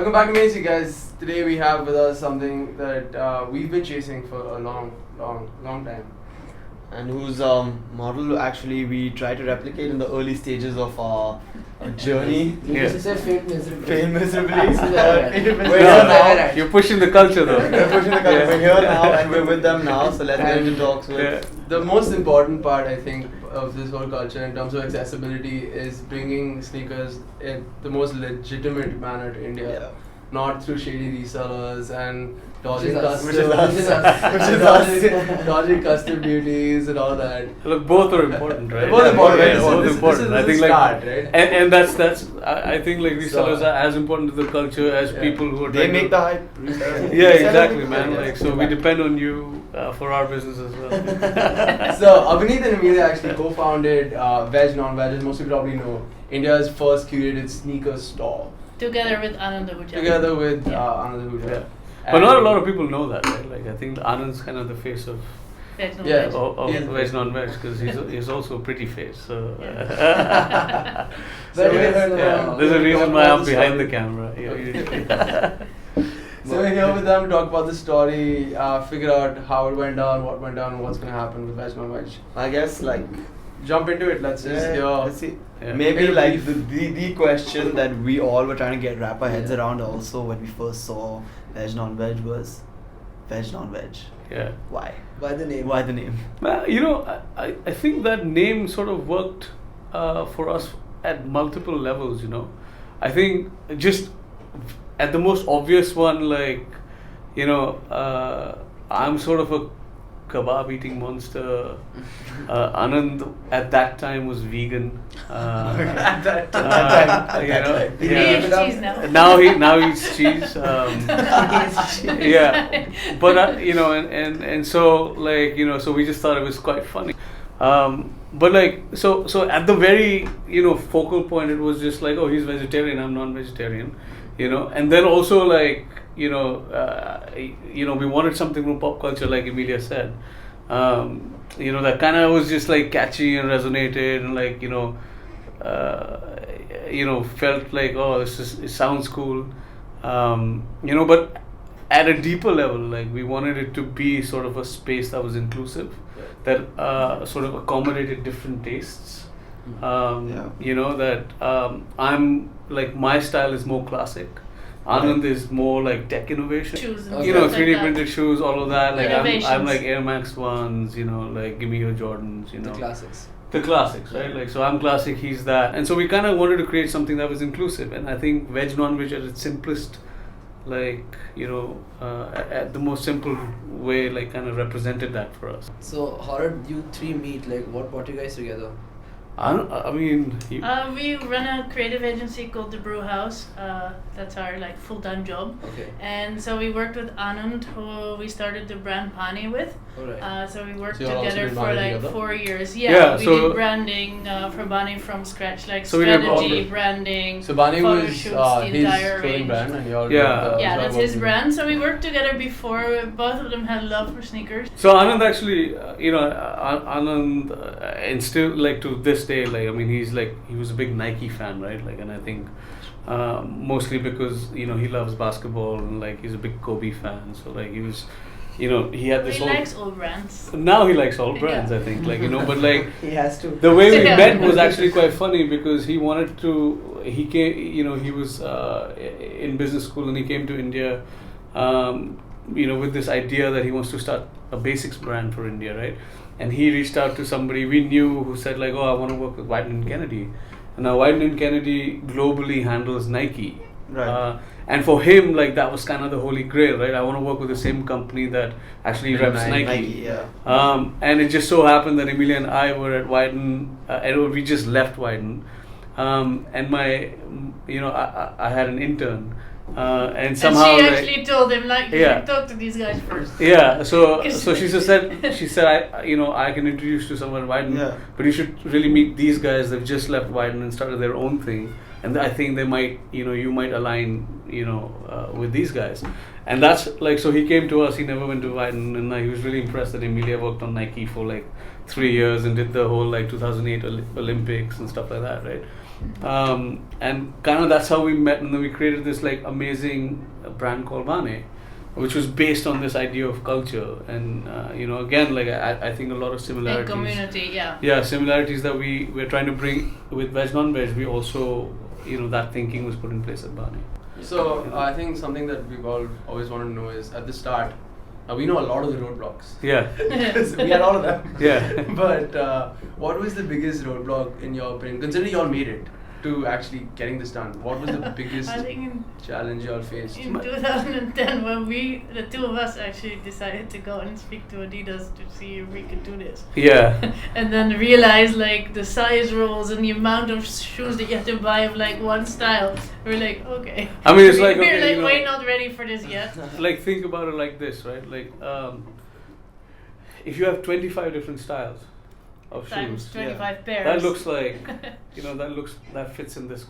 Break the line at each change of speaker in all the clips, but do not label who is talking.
Welcome back to Mainstreet, guys. Today we have with us something that we've been chasing for a long time.
And whose model actually we try to replicate in the early stages of our journey.
Failed miserably.
Failed miserably.
We're
here now.
You're pushing the culture though.
We're pushing the culture.
Yeah.
We're here now and we're with them now. So let's get into talks with.
Yeah.
The most important part, I think, of this whole culture in terms of accessibility is bringing sneakers in the most legitimate manner to India.
Yeah.
Not through shady resellers and dodging
Which is
dodging custom duties and all that.
Look, both are important, right?
Both important.
Yeah,
This
both
is
important. I think
start,
like,
right?
and that's I think like resellers are as important to the culture as people who are.
They
trying
make
to,
the hype.
Yeah, exactly, man. Like, so we depend on you for our business as well.
So Abhineet and Amelia actually co-founded Veg NonVeg, as most people probably know, India's first curated sneaker store.
Together with Anand Ahuja.
Together with Anand Ahuja.
Yeah. But not a lot of people know that, right? Like, I think Anand's kind of the face of
Veg NonVeg.
Yeah.
of
He is
Veg NonVeg because he's also a pretty face. So
So
there's a reason why I'm behind the camera. Yeah,
So we're here with them to talk about the story, figure out how it went down, what went down, and what's going to happen with Veg NonVeg.
I guess like.
Jump into it. Let's just hear.
Let's see.
Yeah.
Maybe like the question that we all were trying to wrap our heads around also when we first saw Veg NonVeg was Veg NonVeg.
yeah.
Why?
By the name.
Why the name?
Well, you know, I think that name sort of worked for us at multiple levels, you know. I think just at the most obvious one, like, you know, I'm sort of a kebab eating monster. Anand at that time was vegan.
At that
You know,
He
yeah.
eats cheese now.
Now he eats cheese. Yeah, but you know, and so like, you know, so we just thought it was quite funny. But like, so at the very, you know, focal point, it was just like, oh, he's vegetarian, I'm non-vegetarian, you know, and then also like, you know, we wanted something from pop culture, like Emilia said, you know, that kind of was just like catchy and resonated, and like, you know, felt like, oh, it sounds cool, you know, but at a deeper level, like we wanted it to be sort of a space that was inclusive, that sort of accommodated different tastes. You know, that I'm like, my style is more classic. Anand is more like tech innovation.
Shoes and
You know,
stuff
3D
like
printed shoes, all of that. Like I'm
Innovations.
like Air Max ones, you know, like give me your Jordans, you know.
The classics.
The classics, right? Like, so I'm classic, he's that. And so we kind of wanted to create something that was inclusive. And I think Veg NonVeg at its simplest, like, you know, at the most simple way, like kind of represented that for us.
So how did you three meet? Like what brought you guys together?
I mean,
we run a creative agency called The Brew House. That's our like full-time job.
Okay.
And so we worked with Anand, who we started the brand Pani with.
Alright.
So we worked
So you all also
together
did
for
Bani
like
together?
4 years.
Yeah,
We
so-
did branding for Bani from scratch, like
So we did
strategy,
all-
branding,
So Bani
photo
was
shoots, the
his
entire
clothing
range.
brand, and you all
Yeah.
Yeah, that's his brand. So we worked together before. Both of them had love for sneakers.
So Anand actually, you know, Anand, and still like to this day, like I mean, he was a big Nike fan, right? Like, and I think mostly because, you know, he loves basketball and like he's a big Kobe fan. So like he was, you know, he had this
He
whole.
likes all brands.
Now he likes all brands,
Yeah.
I think, like, you know, but like
He has to.
the way we
Yeah.
met was actually quite funny because he wanted to. He came, you know, he was in business school and he came to India. You know, with this idea that he wants to start a basics brand for India, right? And he reached out to somebody we knew who said like, oh, I want to work with Whiten & Kennedy. And now Whiten & Kennedy globally handles Nike.
Right.
And for him, like that was kind of the holy grail, right? I want to work with the same company that actually reps Nike.
Yeah.
And it just so happened that Emilia and I were at Whiten, and we just left Whiten. And my, you know, I had an intern. And somehow
and she
like,
actually told him like, you
Yeah.
should talk to these guys first.
yeah, so she just said, I can introduce you to someone at Whiten,
Yeah.
but you should really meet these guys. They've just left Whiten and started their own thing, and I think they might, you know, you might align, you know, with these guys. And that's like, so he came to us. He never went to Whiten, and he was really impressed that Emilia worked on Nike for like 3 years and did the whole like 2008 Olympics and stuff like that, right? And kind of that's how we met, and then we created this like amazing brand called Vane, which was based on this idea of culture, and again, like I think a lot of similarities.
And community, yeah.
Yeah, similarities that we're trying to bring with Veg NonVeg. We also, that thinking was put in place at Vane.
So I think something that we've all always wanted to know is at the start, we know a lot of the roadblocks.
Yeah.
Because we had all of them.
Yeah.
But what was the biggest roadblock in your opinion, considering you all made it to actually getting this done? What was the biggest
I think
challenge you all faced?
in 2010, when the two of us actually decided to go and speak to Adidas to see if we could do this.
Yeah.
And then realize like the size rules and the amount of shoes that you have to buy of like one style. We're like, okay.
I mean, it's like,
we're
okay,
like, we're not ready for this yet.
like think about it like this, right? Like if you have 25 different styles of
Times
shoes,
25 pairs.
that looks like that fits in this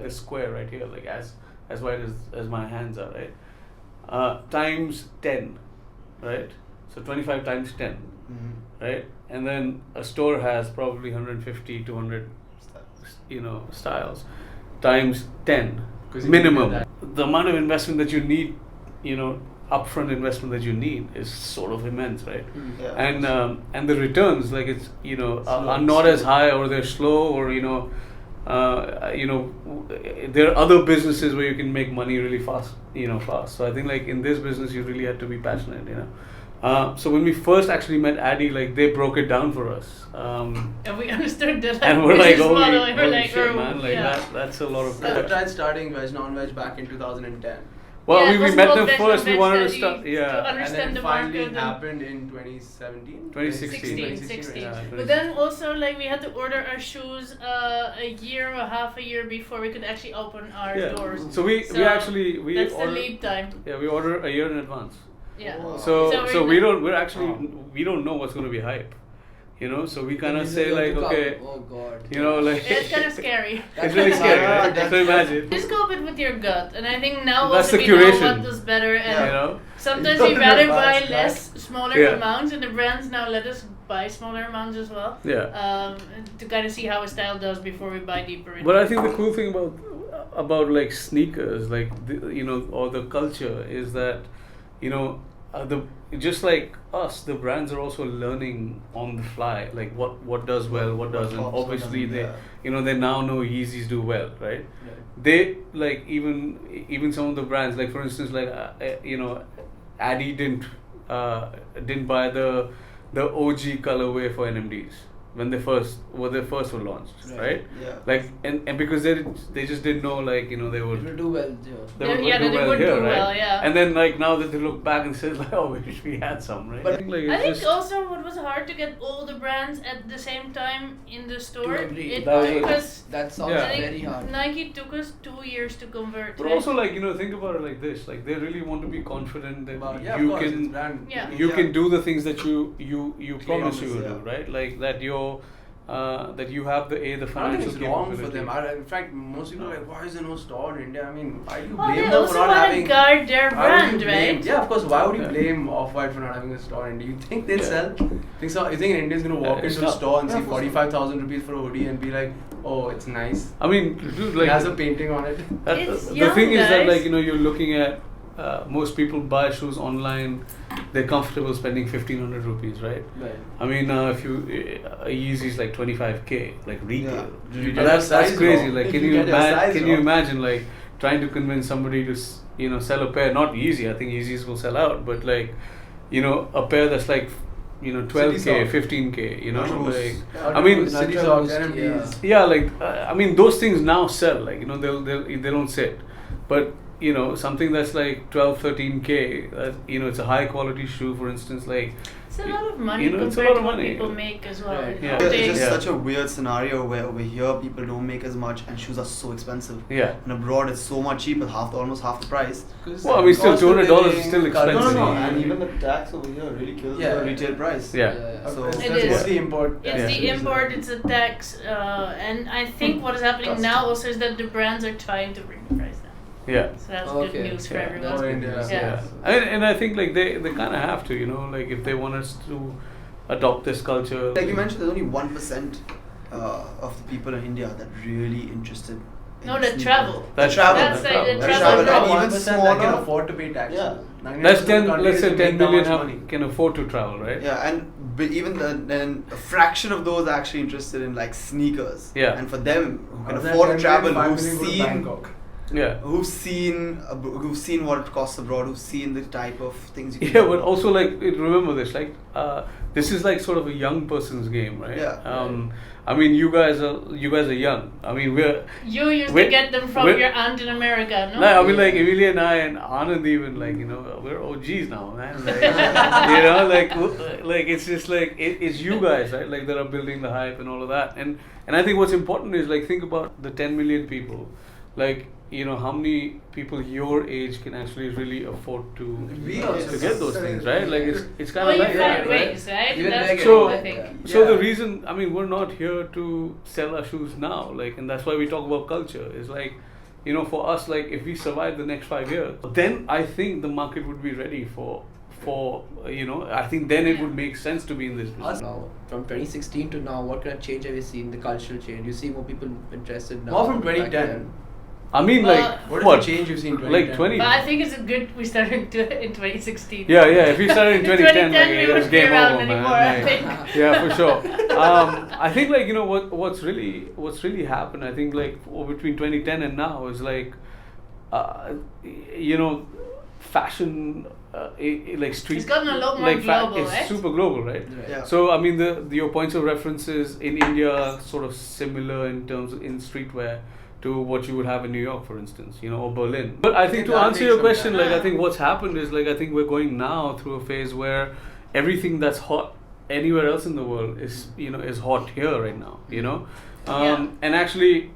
this square right here, like as wide as my hands are, right? Times 10, right? So 25 times 10, right? And then a store has probably 150, 200 styles times 10 minimum. The amount of investment that you need, upfront investment that you need is sort of immense, right?
Yeah.
And the returns, like it's are not as high, or they're slow, or there are other businesses where you can make money really fast. So I think like in this business you really had to be passionate. So when we first actually met Addy, like they broke it down for us.
And we understood that.
And we're like,
business model,
holy,
and we're like,
shit, man! Like
yeah.
that's a lot of.
I tried starting Veg NonVeg back in 2010.
Well,
Yeah, it
we
was
met
called
them
Veg
first. We
NonVeg
wanted to
study
start.
to
Yeah.
understand
And
the
then finally
market.
it happened in 2017?
2016.
16.
Yeah,
But then also like we had to order our shoes a year or half a year before we could actually open our
Yeah.
doors.
So we
So
actually
that's the
order.
lead time.
Yeah, we order a year in advance.
Yeah.
Wow.
So
we're
we don't know what's going to be hype, so we kind of say like, okay,
Oh god.
like
It's kind of scary.
it's really scary, right?
That's-
So imagine,
Just go a bit with your gut, and I think now
That's
also
the
we know
curation.
what does better, and sometimes
You
we
know
rather
the
buy
advanced
less, smaller
Yeah.
amounts, and the brands now let us buy smaller amounts as well.
yeah.
To kind of see how a style does before we buy deeper into
But I
it.
think the cool thing about like sneakers, like or the culture, is that just like us, the brands are also learning on the fly, like what does well, what doesn't.
pops, what
Obviously,
doesn't,
they now know Yeezys do well, right? They like even some of the brands, like for instance, like Addy didn't buy the OG colorway for NMDs when they first were launched, right?
Yeah.
Like and because they just didn't know, like they would.
It will do well.
They
Yeah,
would
yeah,
do
they
well
would
here,
do
right?
well, yeah.
And then like now that they look back and say like, oh, we wish we had some, right?
But
I think, like,
I
it's
think
just,
also what was hard to get all the brands at the same time in the store.
agree.
It
That
took
was-
us.
That sounds
Yeah.
I think
very hard.
Nike took us 2 years to convert.
but
right?
also like think about it like this, like they really want to be confident that
Yeah, of
you
course, it's
can
brand.
Yeah.
you can do the things that you promise you will
yeah.
do, right? Like that that you have the
I don't think
financial
it's wrong for
capability.
them. In fact, most people are like, why is there no store in India? I mean, why do you
Well,
blame
they
them for
also
not
want
having?
to guard their
Why would you
brand,
blame-
right?
Yeah, of course. Why would you
Yeah.
blame Off-White for not having a store in India? You think they'll
Yeah.
sell? You think an Indian's gonna walk
It's
into a
not.
store and
Yeah,
see
of course.
45,000 rupees for a hoodie and be like, oh, it's nice.
I mean, dude,
It
like
has a painting on it.
It's
the
young,
thing is that
guys.
like you're looking at most people buy shoes online. They're comfortable spending 1,500 rupees, right?
Right.
I mean, if you a Yeezy is like 25K, like retail.
Yeah.
Did you
But
get
that's
your size
crazy.
wrong?
Like,
Did
can
you
you
get your size
can you
wrong?
imagine like trying to convince somebody to sell a pair? Not Yeezy. I think Yeezys will sell out, but like a pair that's like 12K,
City
15K.
Shoes.
Yeah,
I mean,
City
Ultra
Socks,
Boost,
NMDs.
yeah, like I mean, those things now sell. Like they don't sit, but something that's like 12, 13K. It's a high quality shoe, for instance. Like
It's a lot of money
it's a
compared
lot
to
of
what
money.
people make as well.
Right.
Yeah.
It's just
Yeah.
such a weird scenario where over here people don't make as much and shoes are so expensive.
yeah.
And abroad it's so much cheaper, almost half the price.
Well, I mean, still
Cost of
$200 is
living,
still expensive.
No,
currency.
and even the tax over here really kills
Yeah.
the retail price.
Yeah.
So
It's
It
just
is.
the import.
It's
Yeah.
the import, it's a tax, and I think what is happening
Cost.
now also is that the brands are trying to bring the price down.
Yeah.
So that's
Okay.
good news for
Yeah.
everyone.
For India.
Yeah.
And I think like they kind of have to, like if they want us to adopt this culture.
Like you mentioned, there's only 1% of the people in India that really interested.
No,
in
that
sneakers.
travel.
That travel.
That's like the
That
travel.
travel. And
One
even
percent that can
smaller.
afford to pay taxes.
Yeah.
Let's say 10
make that
million
much money.
can afford to travel, right?
Yeah, and even then a fraction of those are actually interested in like sneakers.
Yeah.
And for them who can
Out of that
afford to
10
travel,
million, 5
who've
million go to
seen,
Bangkok.
Yeah.
who've seen what it costs abroad, who've seen the type of things you can
Yeah,
do
but
abroad.
also like remember this, like this is like sort of a young person's game, right?
Yeah.
I mean, you guys are young. I mean,
You used
We're-
to get them from
we're-
your aunt in America, no?
I mean, like Emilia and I and Anand even, like, you know, we're OGs now, man. Like, you know, like it's just like it's you guys, right? Like that are building the hype and all of that. And I think what's important is like think about the 10 million people, like, you know, how many people your age can actually really afford to get those things, right? Like it's kind
Well,
of
you
like
find
that, right?
ways, right?
Even
That's
Megan.
cool,
So-
I think.
So the
Yeah.
reason, I mean, we're not here to sell our shoes now, like, and that's why we talk about culture. Is like, you know, for us, like, if we survive the next 5 years, then I think the market would be ready for you know, I think then it would make sense to be in this business.
Now, from 2016 to now, what kind of change have you seen? The cultural change. You see more people interested now.
More from
back
2010.
then.
I mean,
Well,
like,
What is the change you've seen in
Like
2010?
20.
But I think it's good we started in 2016.
Yeah, if we started in 2010, like,
we
it was
wouldn't be
game
around
over, man.
anymore, I
Like,
think.
yeah, for sure. I think, like, you know, what's really happened, I think, like, between 2010 and now is like, you know, fashion, like street.
It's gotten a lot more
like
global,
it's
right?
super global, right?
Yeah.
So I mean, your points of references in India are sort of similar in terms of in streetwear to what you would have in New York, for instance, you know, or Berlin. But I think to
that
answer
takes
your
some
question,
time.
like I think what's happened is like I think we're going now through a phase where everything that's hot anywhere else in the world is, you know, is hot here right now, you know. And actually,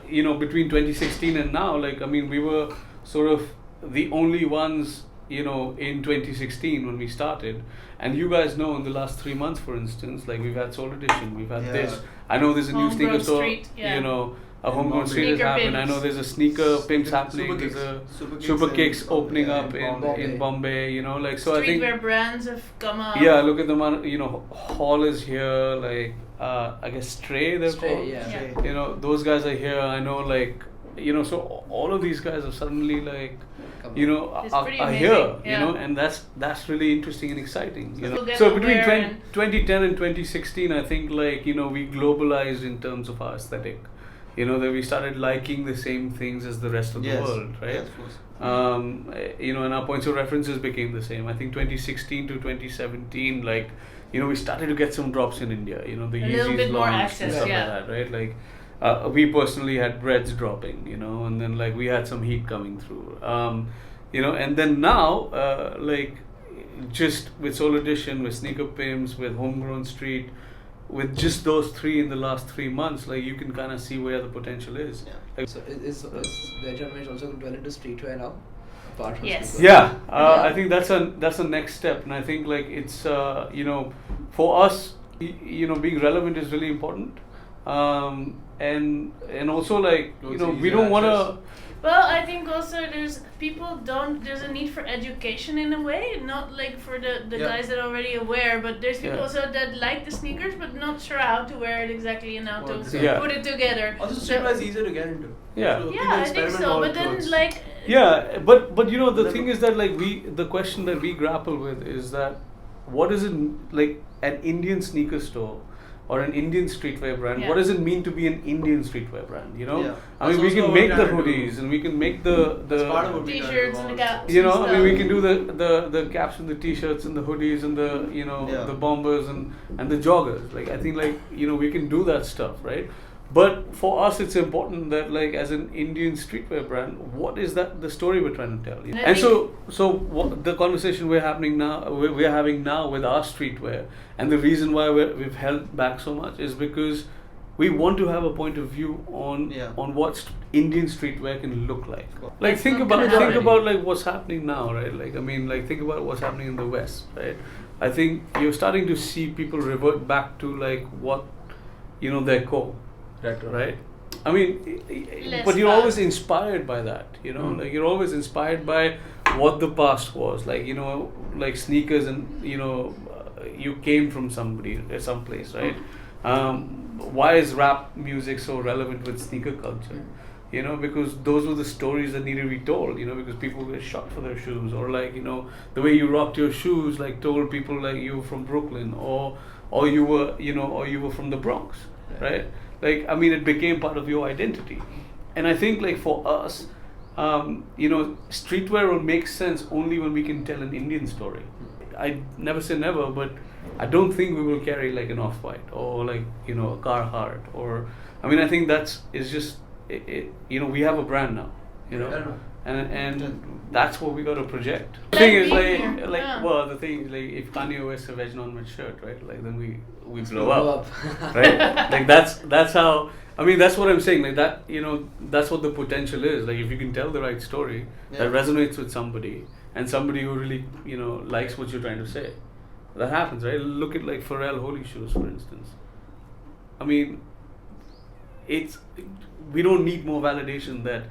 you know, between 2016 and now, like I mean, we were sort of the only ones, you know, in 2016 when we started. And you guys know in the last 3 months, for instance, like we've had Soul Edition, we've had
Yeah.
this. I know there's a new
Homegrown
sneaker store,
street, yeah.
you know, a
In
homegrown
Bombay.
street has
Sneaker
happened. I
pimps.
know there's a sneaker pimps happening.
Super
There's
Kicks.
a Super Kicks opening
yeah,
up
in
in Bombay, you know, like so I think.
Streetwear brands have come up.
Yeah, look at the amount. You know, Hall is here. Like, I guess Stray. They're
Stray,
called.
yeah.
You know, those guys are here. I know, like, you know, so all of these guys are suddenly like,
Come
you
on.
know,
It's
are
pretty
here.
amazing,
You
yeah.
know, and that's really interesting and exciting. You know,
People get
so between
aware and-
2010 and 2016, I think like you know we globalized in terms of our aesthetic. You know that we started liking the same things as the rest of the
Yes.
world, right?
Yeah, of course.
You know, and our points of references became the same. I think 2016 to 2017, like, you know, we started to get some drops in India. You know, the
A little
Yeezys
bit more
launched and
access,
stuff
yeah.
like that, right? Like, we personally had breads dropping, you know, and then like we had some heat coming through. You know, and then now, like, just with Soul Edition, with Sneaker Pimps, with Homegrown Street, with just those three in the last 3 months, like you can kind of see where the potential is.
Yeah.
Like,
So is Veg NonVeg also going to dwell into streetwear now? Apart from
Yes.
sneakers?
yeah,
Yeah.
I think that's a next step, and I think like it's you know, for us, you know, being relevant is really important, and also like you know we don't want to.
Well, I think also there's a need for education in a way, not like for the
Yeah.
guys that are already aware, but there's people
Yeah.
also that like the sneakers but not sure how to wear it exactly and how to
Yeah.
put it together.
Also,
So-
streetwear is easier to get into.
Yeah.
So people
yeah, I think
experiment
so.
more
But
with
then
clothes.
like
Yeah, but you know the thing is that like the question that we grapple with is that what is it like an Indian sneaker store or an Indian streetwear brand?
Yeah.
What does it mean to be an Indian streetwear brand? You know,
Yeah.
I mean
That's
we
also
can
what
make
we're
the
trying to do.
hoodies and we can make the
That's part of what we
t-shirts and the caps.
you know,
and
I mean, we
stuff.
can do the caps and the t-shirts and the hoodies and the you know
Yeah.
the bombers and the joggers. Like I think like you know we can do that stuff, right? But for us, it's important that like as an Indian streetwear brand, what is that the story we're trying to tell? You know?
I
And so what the conversation we're having now with our streetwear, and the reason why we've held back so much is because we want to have a point of view on
Yeah.
on what Indian streetwear can look like. Like
It's
think
not
about
gonna
think
happen.
about like what's happening now, right? Like I mean, like think about what's happening in the West, right? I think you're starting to see people revert back to like what you know their core,
Retro.
right? I mean,
Less
but you're always
fast.
inspired by that, you know.
Mm.
Like you're always inspired by what the past was, like you know, like sneakers and you know, you came from someplace, right? Why is rap music so relevant with sneaker culture? You know, because those were the stories that needed to be told, you know, because people were shot for their shoes, or like, you know, the way you rocked your shoes, like told people like you were from Brooklyn, or you were, you know, or you were from the Bronx, right? Like, I mean, it became part of your identity. And I think like for us, you know, streetwear will make sense only when we can tell an Indian story. I never say never, but I don't think we will carry like an Off-White or like, you know, a Carhartt, or, I mean, I think it's just, you know, we have a brand now, you know, and that's what we got to project. The thing is well, the thing is like, if Kanye wears a Veg NonVeg shirt, right, like then we blow up, right? Like that's how. I mean, that's what I'm saying. Like that, you know, that's what the potential is. Like if you can tell the right story that resonates with somebody, and somebody who really, you know, likes what you're trying to say, that happens, right? Look at like Pharrell Holy Shoes, for instance. I mean, we don't need more validation that,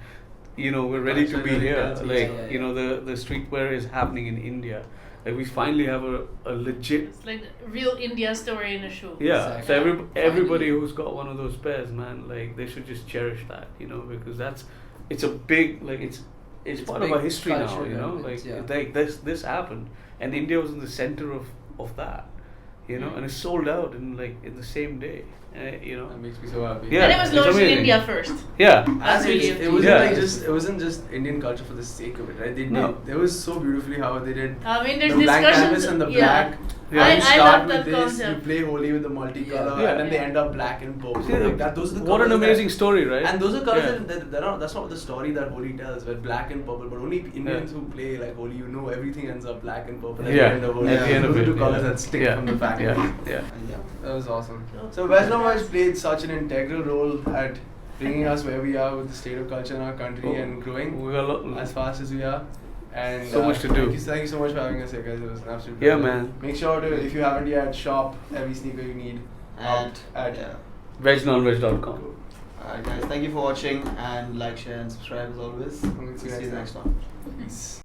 you know, we're ready to be here. Like, you know, the streetwear is happening in India. Like we finally have a legit.
It's like the real India story in a shoe.
Yeah.
Exactly.
So everybody who's got one of those pairs, man, like they should just cherish that, you know, because it's a big, like it's part of our history now, you know, like this happened, and India was in the center of that, you know, and it sold out in the same day. You know,
that makes me so happy.
And it was launched in India first.
Yeah.
That's really
it wasn't it wasn't just Indian culture for the sake of it, right? They was so beautifully how they did.
I mean, there's
the blank canvas
discussions.
and the black.
Yeah.
You
I
start
love
with
that
this,
concept.
you play Holi with the multicolor, and then they end up black and purple. Like that. Those are the
what an
colours
amazing story, right?
And those are colors that's not the story that Holi tells, where black and purple. But only Indians who play like Holi, you know, everything ends up black and purple at the end of Holi.
At the end of
Those
it,
are two colors that stick from the factory.
Yeah.
That was awesome. So Veg NonVeg played such an integral role at bringing us where we are with the state of culture in our country and growing
We got
as fast as we are. And
So much to do.
Thank you so much for having us here, guys. It was an absolute
Yeah,
pleasure.
man.
Make sure to, if you haven't yet, shop every sneaker you need at
VegNonVeg.com.
Alright guys, thank you for watching, and like, share and subscribe as always.
See you
See you
next
next one.
Peace.